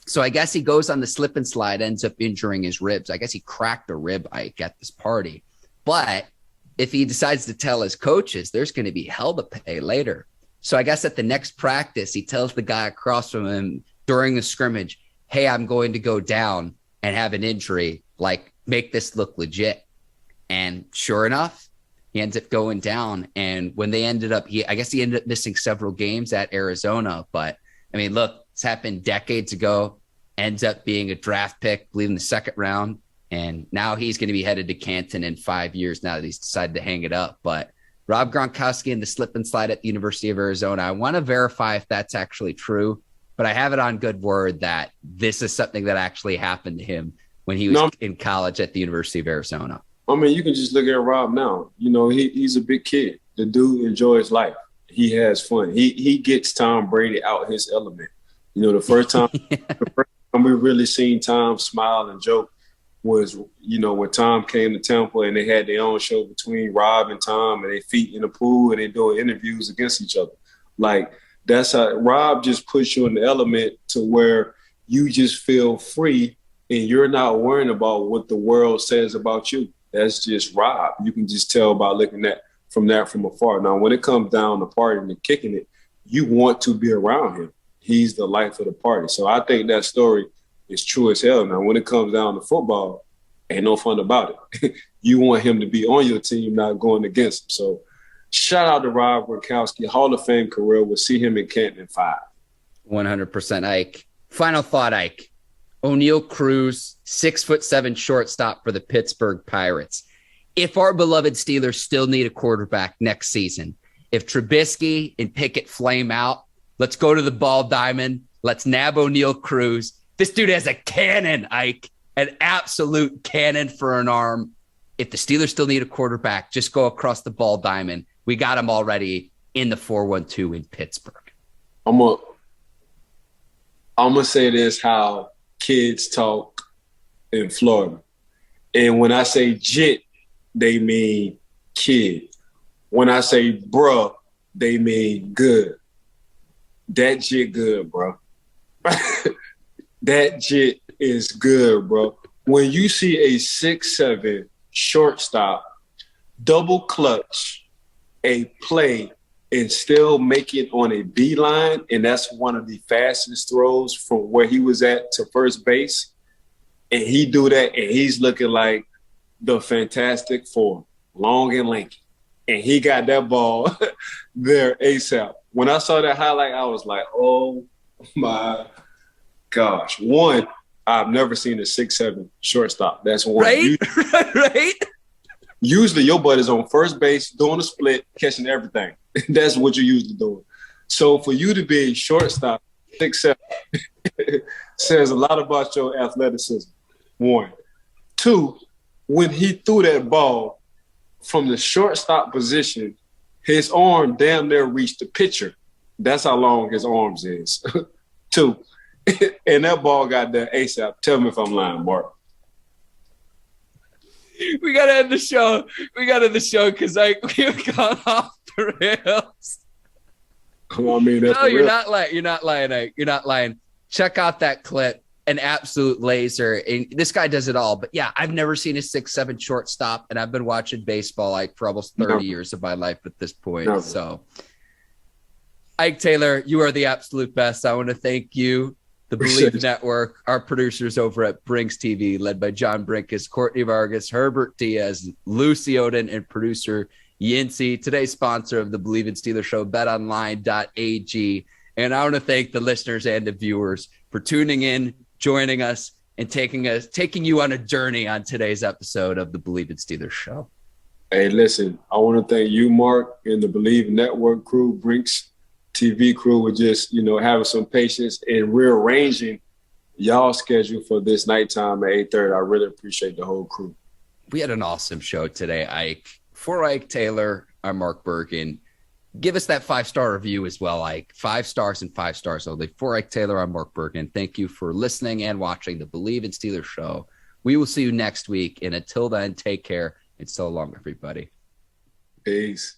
So I guess he goes on the slip and slide, ends up injuring his ribs. I guess he cracked a rib, Ike, at this party. But if he decides to tell his coaches, there's going to be hell to pay later. So I guess at the next practice, he tells the guy across from him during the scrimmage, hey, I'm going to go down and have an injury, like make this look legit. And sure enough, he ends up going down. And when they ended up, I guess he ended up missing several games at Arizona. But I mean, look, it's happened decades ago, ends up being a draft pick, Bleav in the second round. And now he's going to be headed to Canton in 5 years now that he's decided to hang it up. But Rob Gronkowski and the slip and slide at the University of Arizona, I want to verify if that's actually true, but I have it on good word that this is something that actually happened to him when he was in college at the University of Arizona. I mean, you can just look at Rob now. You know, he's a big kid. The dude enjoys life. He has fun. He gets Tom Brady out his element. You know, the first time we really seen Tom smile and joke was, you know, when Tom came to Tampa and they had their own show between Rob and Tom and they feet in the pool and they doing interviews against each other. Like, that's how Rob just puts you in the element to where you just feel free and you're not worrying about what the world says about you. That's just Rob. You can just tell by looking at from afar. Now, when it comes down to partying and kicking it, you want to be around him. He's the life of the party. So I think that story is true as hell. Now, when it comes down to football, ain't no fun about it. You want him to be on your team, not going against him. So shout out to Rob Gronkowski, Hall of Fame career. We'll see him in Canton in 5. 100%, Ike. Final thought, Ike. Oneil Cruz, 6'7" shortstop for the Pittsburgh Pirates. If our beloved Steelers still need a quarterback next season, if Trubisky and Pickett flame out, let's go to the ball diamond. Let's nab Oneil Cruz. This dude has a cannon, Ike, an absolute cannon for an arm. If the Steelers still need a quarterback, just go across the ball diamond. We got him already in the 4-1-2 in Pittsburgh. I'm gonna say this how kids talk in Florida. And when I say jit, they mean kid. When I say bruh, they mean good. That jit good, bro. That jit is good, bro. When you see a 6'7" shortstop double clutch a play and still make it on a beeline, and that's one of the fastest throws from where he was at to first base, and he do that, and he's looking like the Fantastic Four, long and lanky, and he got that ball there ASAP. When I saw that highlight, I was like, oh my gosh. One, I've never seen a 6'7" shortstop. That's one. Right? Right? Usually your butt is on first base, doing a split, catching everything. That's what you're usually doing. So for you to be a shortstop, 6'7", says a lot about your athleticism. One. Two, when he threw that ball from the shortstop position, his arm damn near reached the pitcher. That's how long his arms is. Two. And that ball got there ASAP. Tell me if I'm lying, Mark. We got to end the show. Because we've gone off the rails. Well, I mean, that's no, you're not lying. You're not lying. Check out that clip. An absolute laser. And this guy does it all. But yeah, I've never seen a 6'7" shortstop, and I've been watching baseball for almost 30 years of my life at this point. No. So, Ike Taylor, you are the absolute best. I want to thank you, the Bleav Network, our producers over at Brinks TV, led by John Brinkus, Courtney Vargas, Herbert Diaz, Lucy Oden, and producer Yincy. Today's sponsor of the Bleav in Steelers show, betonline.ag. And I want to thank the listeners and the viewers for tuning in, joining us, and taking you on a journey on today's episode of the Bleav in Steelers show. Hey, listen, I want to thank you, Mark, and the Bleav Network crew, Brinks TV crew, with just, having some patience and rearranging y'all schedule for this nighttime at 8:30. I really appreciate the whole crew. We had an awesome show today, Ike. For Ike Taylor, I'm Mark Bergin. Give us that 5-star review as well, Ike. 5 stars and 5 stars only. For Ike Taylor, I'm Mark Bergin. Thank you for listening and watching the Bleav in Steelers show. We will see you next week. And until then, take care and so long, everybody. Peace.